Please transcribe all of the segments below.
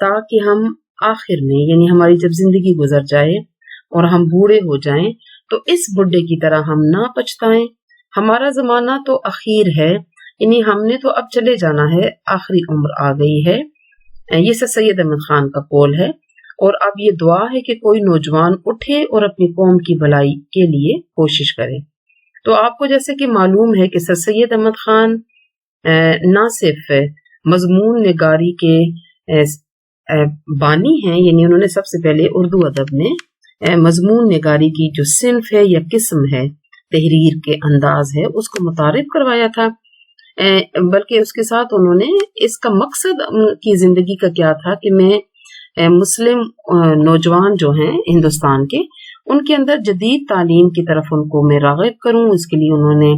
تاکہ ہم آخر میں یعنی ہماری جب زندگی گزر جائے اور ہم بوڑھے ہو جائیں تو اس بڈھے کی طرح ہم نہ پچھتائیں. ہمارا زمانہ تو اخیر ہے، یعنی ہم نے تو اب چلے جانا ہے، آخری عمر آ گئی ہے. یہ سر سید احمد خان کا قول ہے. اور اب یہ دعا ہے کہ کوئی نوجوان اٹھے اور اپنی قوم کی بھلائی کے لیے کوشش کرے. تو آپ کو جیسے کہ معلوم ہے کہ سر سید احمد خان نہ صرف مضمون نگاری کے بانی ہیں، یعنی انہوں نے سب سے پہلے اردو ادب میں مضمون نگاری کی جو صنف ہے یا قسم ہے، تحریر کے انداز ہے، اس کو متعارف کروایا تھا. بلکہ اس کے ساتھ انہوں نے اس کا مقصد کی زندگی کا کیا تھا کہ میں مسلم نوجوان جو ہیں ہندوستان کے، ان کے اندر جدید تعلیم کی طرف ان کو میں راغب کروں. اس کے لیے انہوں نے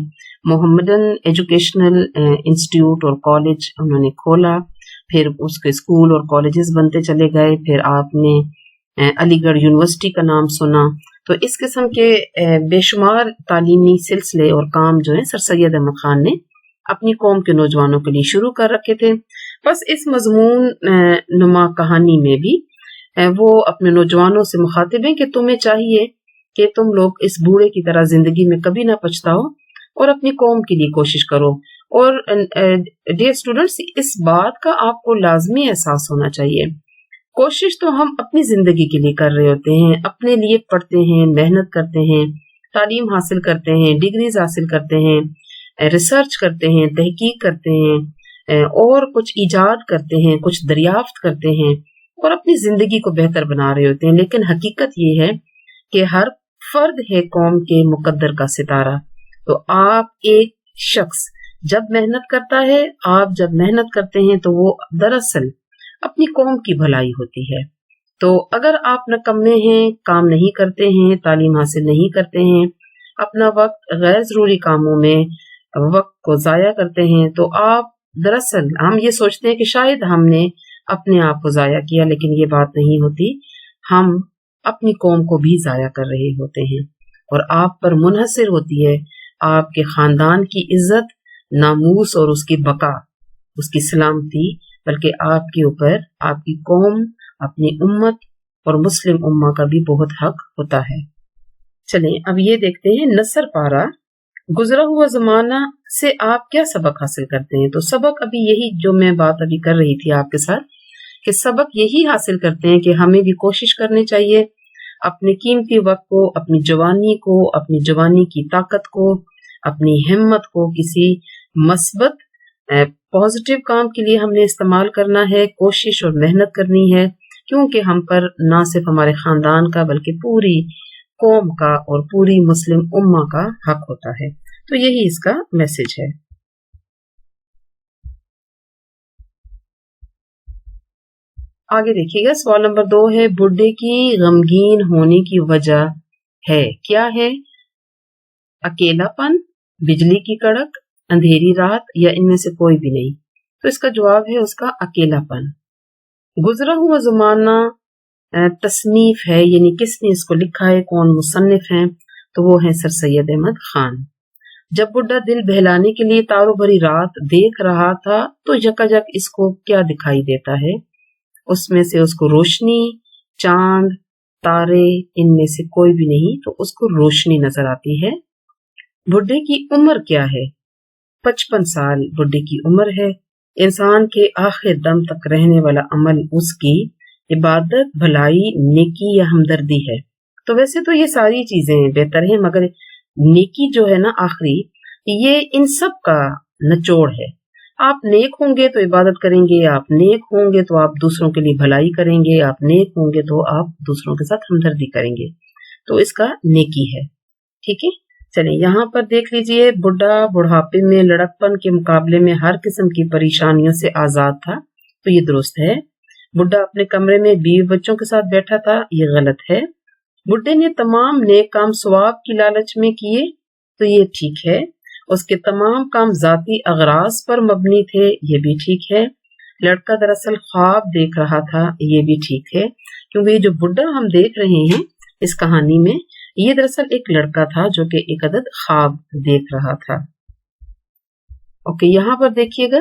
محمدن ایجوکیشنل انسٹیٹیوٹ اور کالج انہوں نے کھولا. پھر اس کے اسکول اور کالجز بنتے چلے گئے. پھر آپ نے علی گڑھ یونیورسٹی کا نام سنا. تو اس قسم کے بے شمار تعلیمی سلسلے اور کام جو ہیں سر سید احمد خان نے اپنی قوم کے نوجوانوں کے لیے شروع کر رکھے تھے. بس اس مضمون نما کہانی میں بھی وہ اپنے نوجوانوں سے مخاطب ہیں کہ تمہیں چاہیے کہ تم لوگ اس بوڑھے کی طرح زندگی میں کبھی نہ پچھتاؤ اور اپنی قوم کے لیے کوشش کرو. اور ڈیئر اسٹوڈنٹس، اس بات کا آپ کو لازمی احساس ہونا چاہیے، کوشش تو ہم اپنی زندگی کے لیے کر رہے ہوتے ہیں، اپنے لیے پڑھتے ہیں، محنت کرتے ہیں، تعلیم حاصل کرتے ہیں، ڈگریز حاصل کرتے ہیں، ریسرچ کرتے ہیں، تحقیق کرتے ہیں، اور کچھ ایجاد کرتے ہیں، کچھ دریافت کرتے ہیں اور اپنی زندگی کو بہتر بنا رہے ہوتے ہیں. لیکن حقیقت یہ ہے کہ ہر فرد ہے قوم کے مقدر کا ستارہ. تو آپ ایک شخص جب محنت کرتا ہے، آپ جب محنت کرتے ہیں تو وہ دراصل اپنی قوم کی بھلائی ہوتی ہے. تو اگر آپ نکمے ہیں، کام نہیں کرتے ہیں، تعلیم حاصل نہیں کرتے ہیں، اپنا وقت غیر ضروری کاموں میں وقت کو ضائع کرتے ہیں، تو آپ دراصل ہم یہ سوچتے ہیں کہ شاید ہم نے اپنے آپ کو ضائع کیا، لیکن یہ بات نہیں ہوتی. ہم اپنی قوم کو بھی ضائع کر رہے ہوتے ہیں اور آپ پر منحصر ہوتی ہے آپ کے خاندان کی عزت، ناموس اور اس کی بقا، اس کی سلامتی، بلکہ آپ کے اوپر آپ کی قوم، اپنی امت اور مسلم امہ کا بھی بہت حق ہوتا ہے. چلیں اب یہ دیکھتے ہیں نثر پارہ گزرا ہوا زمانہ سے آپ کیا سبق حاصل کرتے ہیں. تو سبق ابھی یہی جو میں بات ابھی کر رہی تھی آپ کے ساتھ، کہ سبق یہی حاصل کرتے ہیں کہ ہمیں بھی کوشش کرنی چاہیے اپنے قیمتی وقت کو، اپنی جوانی کو، اپنی جوانی کی طاقت کو، اپنی ہمت کو کسی مثبت پازیٹیو کام کے لیے ہم نے استعمال کرنا ہے، کوشش اور محنت کرنی ہے، کیونکہ ہم پر نہ صرف ہمارے خاندان کا بلکہ پوری قوم کا اور پوری مسلم امہ کا حق ہوتا ہے. تو یہی اس کا میسج ہے. آگے دیکھیے گا، سوال نمبر 2 ہے بڈھے کی غمگین ہونے کی وجہ ہے کیا ہے؟ اکیلا پن، بجلی کی کڑک، اندھیری رات یا ان میں سے کوئی بھی نہیں. تو اس کا جواب ہے اس کا اکیلا پن. گزرا ہوا زمانہ تصنیف ہے، یعنی کس نے اس کو لکھا ہے، کون مصنف ہیں؟ تو وہ ہیں سر سید احمد خان. جب بڈھا دل بہلانے کے لیے تاروں بھری رات دیکھ رہا تھا تو یکایک اس کو کیا دکھائی دیتا ہے؟ اس میں سے اس کو روشنی، چاند، تارے، ان میں سے کوئی بھی نہیں، تو اس کو روشنی نظر آتی ہے. بڈھے کی عمر کیا ہے؟ 55 سال بڈھے کی عمر ہے. انسان کے آخر دم تک رہنے والا عمل اس کی عبادت، بھلائی، نیکی یا ہمدردی ہے. تو ویسے تو یہ ساری چیزیں بہتر ہیں، مگر نیکی جو ہے نا آخری، یہ ان سب کا نچوڑ ہے. آپ نیک ہوں گے تو عبادت کریں گے، آپ نیک ہوں گے تو آپ دوسروں کے لیے بھلائی کریں گے، آپ نیک ہوں گے تو آپ دوسروں کے ساتھ ہمدردی کریں گے. تو اس کا نیکی ہے. ٹھیک ہے، چلیں یہاں پر دیکھ لیجئے، بڈھا بڑھاپے میں لڑکپن کے مقابلے میں ہر قسم کی پریشانیوں سے آزاد تھا. تو یہ درست ہے. بڈھا اپنے کمرے میں بیوی بچوں کے ساتھ بیٹھا تھا، یہ غلط ہے. بڈھے نے تمام نیک کام ثواب کی لالچ میں کیے، تو یہ ٹھیک ہے. اس کے تمام کام ذاتی اغراض پر مبنی تھے، یہ بھی ٹھیک ہے. لڑکا دراصل خواب دیکھ رہا تھا، یہ بھی ٹھیک ہے، کیونکہ یہ جو بڈھا ہم دیکھ رہے ہیں اس کہانی میں، یہ دراصل ایک لڑکا تھا جو کہ ایک عدد خواب دیکھ رہا تھا. اوکے، یہاں پر دیکھیے گا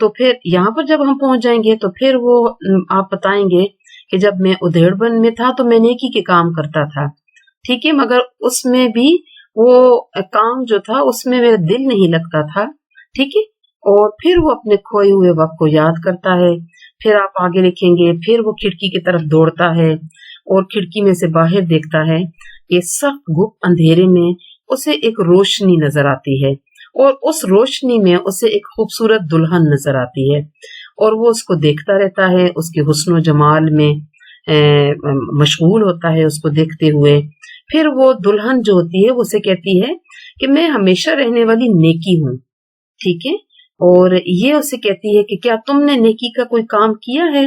تو پھر یہاں پر جب ہم پہنچ جائیں گے تو پھر وہ آپ بتائیں گے کہ جب میں ادھیڑ میں تھا تو میں نیکی کے کام کرتا تھا، ٹھیک ہے، مگر اس میں بھی وہ کام جو تھا اس میں میرا دل نہیں لگتا تھا، ٹھیک ہے، اور پھر وہ اپنے کھوئے ہوئے وقت کو یاد کرتا ہے۔ پھر آپ آگے لکھیں گے، پھر وہ کھڑکی کی طرف دوڑتا ہے اور کھڑکی میں سے باہر دیکھتا ہے کہ سخت گپ اندھیرے میں اسے ایک روشنی نظر آتی ہے، اور اس روشنی میں اسے ایک خوبصورت دلہن نظر آتی ہے، اور وہ اس کو دیکھتا رہتا ہے، اس کے حسن و جمال میں مشغول ہوتا ہے اس کو دیکھتے ہوئے۔ پھر وہ دلہن جو ہوتی ہے وہ اسے کہتی ہے کہ میں ہمیشہ رہنے والی نیکی ہوں، ٹھیک ہے، اور یہ اسے کہتی ہے کہ کیا تم نے نیکی کا کوئی کام کیا ہے،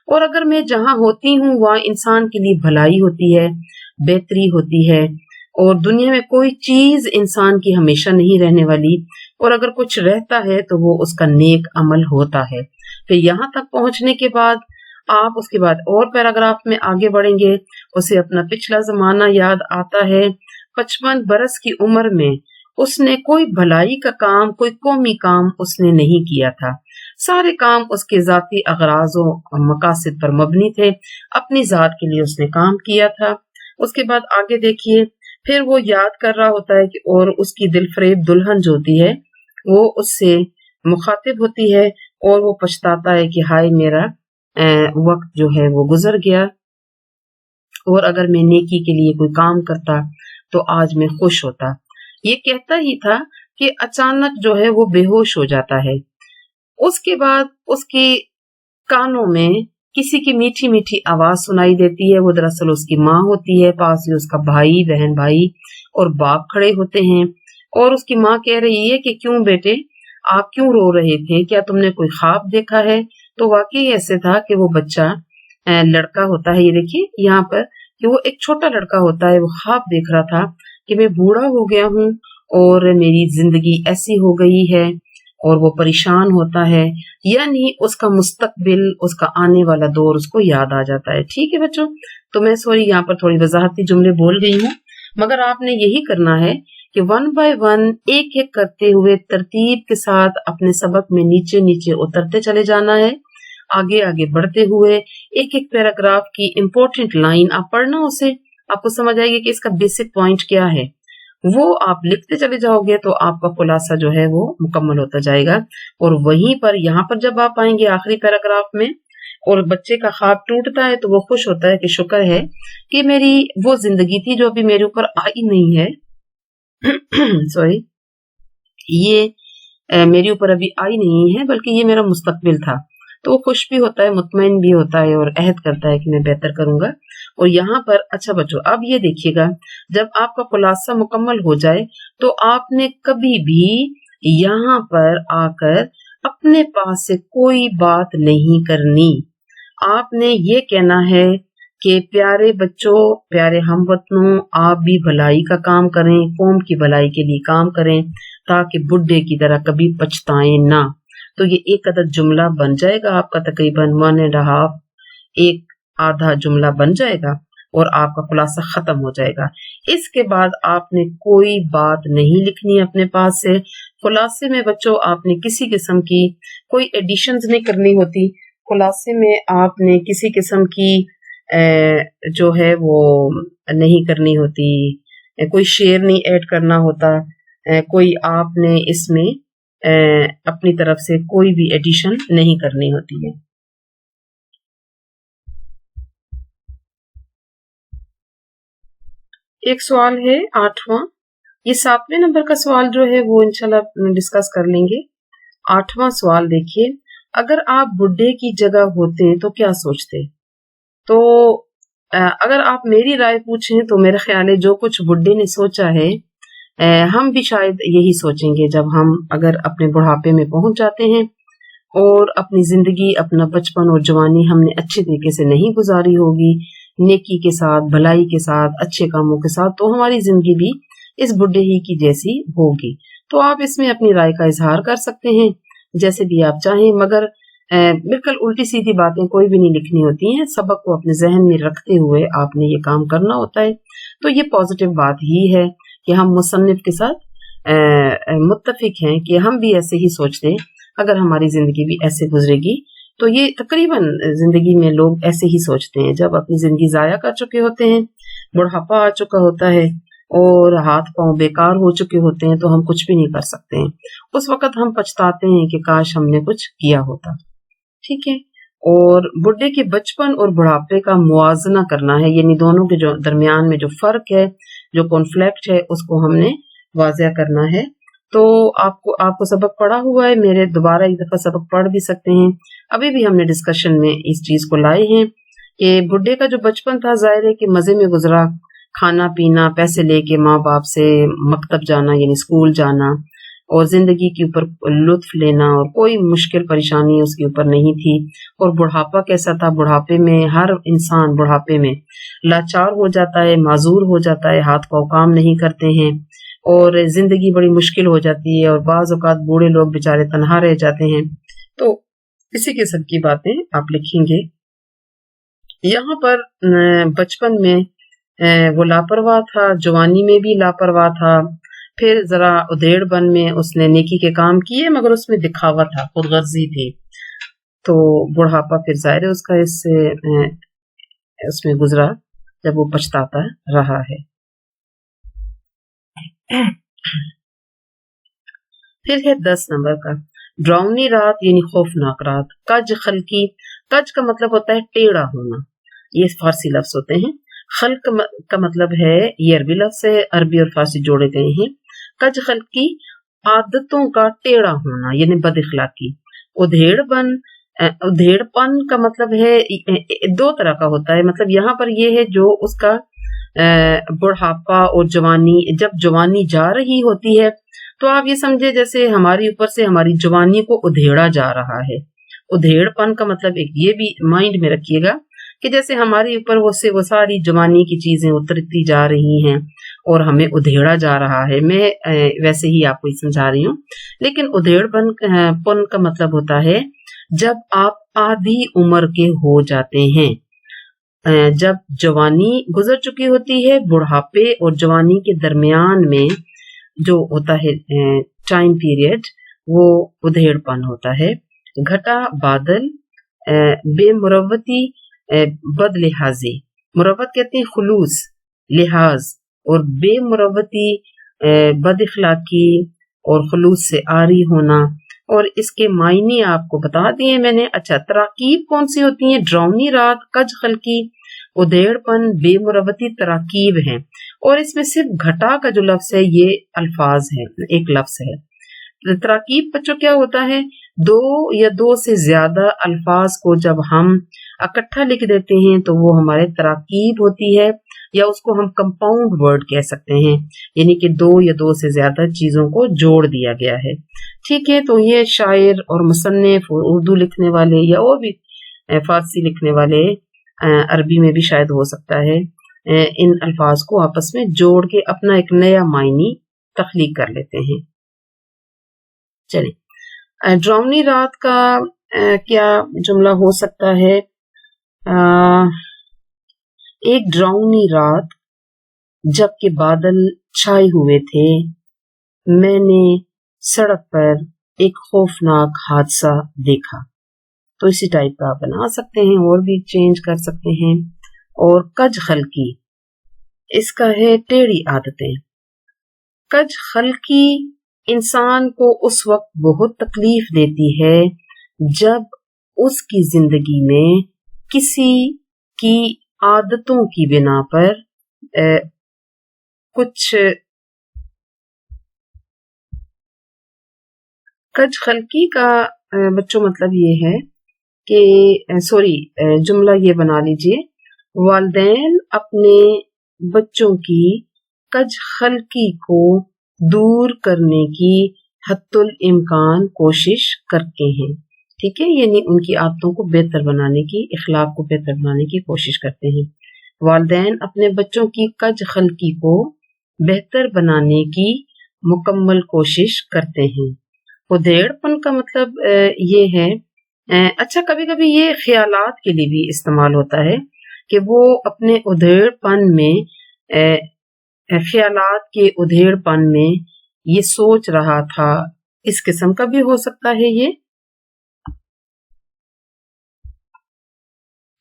اور اگر میں جہاں ہوتی ہوں وہاں انسان کے لیے بھلائی ہوتی ہے، بہتری ہوتی ہے، اور دنیا میں کوئی چیز انسان کی ہمیشہ نہیں رہنے والی، اور اگر کچھ رہتا ہے تو وہ اس کا نیک عمل ہوتا ہے۔ پھر یہاں تک پہنچنے کے بعد آپ اس کے بعد اور پیراگراف میں آگے بڑھیں گے، اسے اپنا پچھلا زمانہ یاد آتا ہے۔ 55 برس کی عمر میں اس نے کوئی بھلائی کا کام، کوئی قومی کام اس نے نہیں کیا تھا، سارے کام اس کے ذاتی اغراض و مقاصد پر مبنی تھے، اپنی ذات کے لیے اس نے کام کیا تھا۔ اس کے بعد آگے دیکھیے، پھر وہ یاد کر رہا ہوتا ہے کہ اور اس کی دل فریب دلہن جو ہوتی ہے وہ اس سے مخاطب ہوتی ہے، اور وہ پچھتاتا ہے کہ ہائے میرا وقت جو ہے وہ گزر گیا، اور اگر میں نیکی کے لیے کوئی کام کرتا تو آج میں خوش ہوتا۔ یہ کہتا ہی تھا کہ اچانک جو ہے وہ بے ہوش ہو جاتا ہے۔ اس کے بعد اس کے کانوں میں کسی کی میٹھی میٹھی آواز سنائی دیتی ہے، وہ دراصل اس کی ماں ہوتی ہے، پاس ہی اس کا بھائی، بہن بھائی اور باپ کھڑے ہوتے ہیں، اور اس کی ماں کہہ رہی ہے کہ کیوں بیٹے آپ کیوں رو رہے تھے، کیا تم نے کوئی خواب دیکھا ہے؟ تو واقعی ایسے تھا کہ وہ بچہ لڑکا ہوتا ہے، یہ دیکھیے یہاں پر کہ وہ ایک چھوٹا لڑکا ہوتا ہے، وہ خواب دیکھ رہا تھا کہ میں بوڑھا ہو گیا ہوں اور میری زندگی ایسی ہو گئی ہے، اور وہ پریشان ہوتا ہے، یعنی اس کا مستقبل، اس کا آنے والا دور اس کو یاد آ جاتا ہے۔ ٹھیک ہے بچوں، تو میں سوری یہاں پر تھوڑی وضاحتی جملے بول گئی ہوں، مگر آپ نے یہی کرنا ہے کہ 1 by 1 ایک ایک کرتے ہوئے ترتیب کے ساتھ اپنے سبق میں نیچے نیچے اترتے چلے جانا ہے، آگے آگے بڑھتے ہوئے ایک ایک پیراگراف کی امپورٹنٹ لائن آپ پڑھنا، اسے آپ کو سمجھ آئے گی کہ اس کا بیسک پوائنٹ کیا ہے، وہ آپ لکھتے چلے جاؤ گے تو آپ کا خلاصہ جو ہے وہ مکمل ہوتا جائے گا۔ اور وہیں پر یہاں پر جب آپ آئیں گے آخری پیراگراف میں اور بچے کا خواب ٹوٹتا ہے تو وہ خوش ہوتا ہے کہ شکر ہے کہ میری وہ زندگی تھی جو ابھی میرے اوپر آئی نہیں ہے سوری یہ میرے اوپر ابھی آئی نہیں ہے بلکہ یہ میرا مستقبل تھا، تو وہ خوش بھی ہوتا ہے، مطمئن بھی ہوتا ہے، اور عہد کرتا ہے کہ میں بہتر کروں گا۔ اور یہاں پر اچھا بچوں اب یہ دیکھیے گا، جب آپ کا خلاصہ مکمل ہو جائے تو آپ نے کبھی بھی یہاں پر آ کر اپنے پاس سے کوئی بات نہیں کرنی، آپ نے یہ کہنا ہے کہ پیارے بچوں، پیارے ہم وطنوں، آپ بھی بھلائی کا کام کریں، قوم کی بھلائی کے لیے کام کریں تاکہ بڈھے کی طرح کبھی پچھتائیں نہ۔ تو یہ ایک عدد جملہ بن جائے گا آپ کا، تقریباً 1.5 ایک آدھا جملہ بن جائے گا اور آپ کا خلاصہ ختم ہو جائے گا۔ اس کے بعد آپ نے کوئی بات نہیں لکھنی اپنے پاس سے۔ خلاصے میں بچوں آپ نے کسی قسم کی کوئی ایڈیشنز نہیں کرنی ہوتی، خلاصے میں آپ نے کسی قسم کی جو ہے وہ نہیں کرنی ہوتی، کوئی شعر نہیں ایڈ کرنا ہوتا، کوئی آپ نے اس میں اپنی طرف سے کوئی بھی ایڈیشن نہیں کرنی ہوتی ہے۔ ایک سوال ہے 8واں، یہ 7ویں نمبر کا سوال جو ہے وہ انشاءاللہ ڈسکس کر لیں گے۔ 8واں سوال دیکھیے، اگر آپ بڈھے کی جگہ ہوتے تو کیا سوچتے؟ تو اگر آپ میری رائے پوچھیں تو میرا خیال ہے جو کچھ بڈھے نے سوچا ہے ہم بھی شاید یہی سوچیں گے جب ہم اگر اپنے بڑھاپے میں پہنچ جاتے ہیں اور اپنی زندگی، اپنا بچپن اور جوانی ہم نے اچھے طریقے سے نہیں گزاری ہوگی، نیکی کے ساتھ، بھلائی کے ساتھ، اچھے کاموں کے ساتھ، تو ہماری زندگی بھی اس بڈھے ہی کی جیسی ہوگی۔ تو آپ اس میں اپنی رائے کا اظہار کر سکتے ہیں جیسے بھی آپ چاہیں، مگر بالکل الٹی سیدھی باتیں کوئی بھی نہیں لکھنی ہوتی ہیں، سبق کو اپنے ذہن میں رکھتے ہوئے آپ نے یہ کام کرنا ہوتا ہے۔ تو یہ پازیٹیو بات ہی ہے کہ ہم مصنف کے ساتھ متفق ہیں کہ ہم بھی ایسے ہی سوچتے ہیں۔ اگر ہماری زندگی بھی ایسے گزرے گی تو یہ تقریباً زندگی میں لوگ ایسے ہی سوچتے ہیں. جب اپنی زندگی ضائع کر چکے ہوتے ہیں، بڑھاپا آ چکا ہوتا ہے اور ہاتھ پاؤں بیکار ہو چکے ہوتے ہیں تو ہم کچھ بھی نہیں کر سکتے ہیں. اس وقت ہم پچھتاتے ہیں کہ کاش ہم نے کچھ کیا ہوتا. ٹھیک ہے. اور بڈھے کے بچپن اور بڑھاپے کا موازنہ کرنا ہے، یعنی دونوں کے جو درمیان میں جو فرق ہے، جو کانفلکٹ ہے، اس کو ہم نے واضح کرنا ہے. تو آپ کو سبق پڑھا ہوا ہے، میرے دوبارہ ایک دفعہ سبق پڑھ بھی سکتے ہیں. ابھی بھی ہم نے ڈسکشن میں اس چیز کو لائے ہیں کہ بڈھے کا جو بچپن تھا ظاہر ہے کہ مزے میں گزرا، کھانا پینا، پیسے لے کے ماں باپ سے مکتب جانا یعنی اسکول جانا اور زندگی کے اوپر لطف لینا، اور کوئی مشکل پریشانی اس کے اوپر نہیں تھی. اور بڑھاپا کیسا تھا؟ بڑھاپے میں ہر انسان بڑھاپے میں لاچار ہو جاتا ہے، معذور ہو جاتا ہے، ہاتھ پاؤں کام نہیں کرتے ہیں اور زندگی بڑی مشکل ہو جاتی ہے، اور بعض اوقات بوڑھے لوگ بےچارے تنہا رہ جاتے ہیں. تو اسی قسم کی باتیں آپ لکھیں گے. یہاں پر بچپن میں وہ لاپرواہ تھا، جوانی میں بھی لاپرواہ تھا، پھر ذرا ادھیڑ بن میں اس نے نیکی کے کام کیے مگر اس میں دکھاوا تھا، خود غرضی تھی. تو بڑھاپا پھر ظاہر ہے اس کا اس میں گزرا جب وہ پچھتاتا رہا ہے. پھر ہے 10 نمبر کا ڈراؤنی رات یعنی خوفناک رات. کج خلقی، کج کا مطلب ہوتا ہے ٹیڑھا ہونا، یہ فارسی لفظ ہوتے ہیں. خلق کا مطلب ہے، یہ عربی لفظ ہے، عربی اور فارسی جوڑے گئے ہیں. کج خلقی عادتوں کا ٹیڑھا ہونا یعنی بد اخلاقی. ادھیڑ پن کا مطلب ہے 2 طرح کا ہوتا ہے. مطلب یہاں پر یہ ہے جو اس کا بڑھاپا اور جوانی، جب جوانی جا رہی ہوتی ہے تو آپ یہ سمجھے جیسے ہماری اوپر سے ہماری جوانی کو ادھیڑا جا رہا ہے. ادھیڑ پن کا مطلب یہ بھی مائنڈ میں رکھیے گا کہ جیسے ہمارے اوپر وہ ساری جوانی کی چیزیں اترتی جا رہی ہیں اور ہمیں ادھیڑا جا رہا ہے. میں ویسے ہی آپ کو سمجھا رہی ہوں. لیکن ادھیڑ پن کا مطلب ہوتا ہے جب آپ آدھی عمر کے ہو جاتے ہیں، جب جوانی گزر چکی ہوتی ہے، بڑھاپے اور جوانی کے درمیان میں جو ہوتا ہے ٹائم پیریڈ، وہ ادھیڑ پن ہوتا ہے. گھٹا بادل، بے مروتی، بد لحاظی. مروت کہتے ہیں خلوص، لحاظ، اور بے مروتی بد اخلاقی اور خلوص سے عاری ہونا. اور اس کے معنی آپ کو بتا دیے میں نے. اچھا، تراکیب کون سی ہوتی ہیں؟ ڈراؤنی رات، کج خلقی، ادھیڑ پن، بے مروتی تراکیب ہیں. اور اس میں صرف گھٹا کا جو لفظ ہے یہ الفاظ ہے، ایک لفظ ہے. تراکیب بچوں کیا ہوتا ہے؟ 2 یا 2 سے زیادہ الفاظ کو جب ہم اکٹھا لکھ دیتے ہیں تو وہ ہمارے تراکیب ہوتی ہے، یا اس کو ہم کمپاؤنڈ ورڈ کہہ سکتے ہیں، یعنی کہ 2 یا 2 سے زیادہ چیزوں کو جوڑ دیا گیا ہے. ٹھیک ہے. تو یہ شاعر اور مصنف اور اردو لکھنے والے یا اور بھی فارسی لکھنے والے، عربی میں بھی شاید ہو سکتا ہے، ان الفاظ کو آپس میں جوڑ کے اپنا ایک نیا معنی تخلیق کر لیتے ہیں. چلیں، ڈراؤنی رات کا کیا جملہ ہو سکتا ہے؟ ایک ڈراؤنی رات جب کہ بادل چھائے ہوئے تھے، میں نے سڑک پر ایک خوفناک حادثہ دیکھا. تو اسی ٹائپ کا آپ بنا سکتے ہیں، اور بھی چینج کر سکتے ہیں. اور کج خلقی، اس کا ہے ٹیڑھی عادتیں. کج خلقی انسان کو اس وقت بہت تکلیف دیتی ہے جب اس کی زندگی میں کسی کی عادتوں کی بنا پر کچھ کج خلقی کا بچوں مطلب یہ ہے کہ جملہ یہ بنا لیجئے، والدین اپنے بچوں کی کج خلقی کو دور کرنے کی حتی الامکان کوشش کرتے ہیں. ٹھیک ہے، یعنی ان کی عادتوں کو بہتر بنانے کی، اخلاق کو بہتر بنانے کی کوشش کرتے ہیں. والدین اپنے بچوں کی کج خلقی کو بہتر بنانے کی مکمل کوشش کرتے ہیں. ادھیڑ پن کا مطلب یہ ہے، اچھا کبھی کبھی یہ خیالات کے لیے بھی استعمال ہوتا ہے کہ وہ اپنے ادھیڑ پن میں، خیالات کے ادھیڑ پن میں یہ سوچ رہا تھا، اس قسم کا بھی ہو سکتا ہے یہ.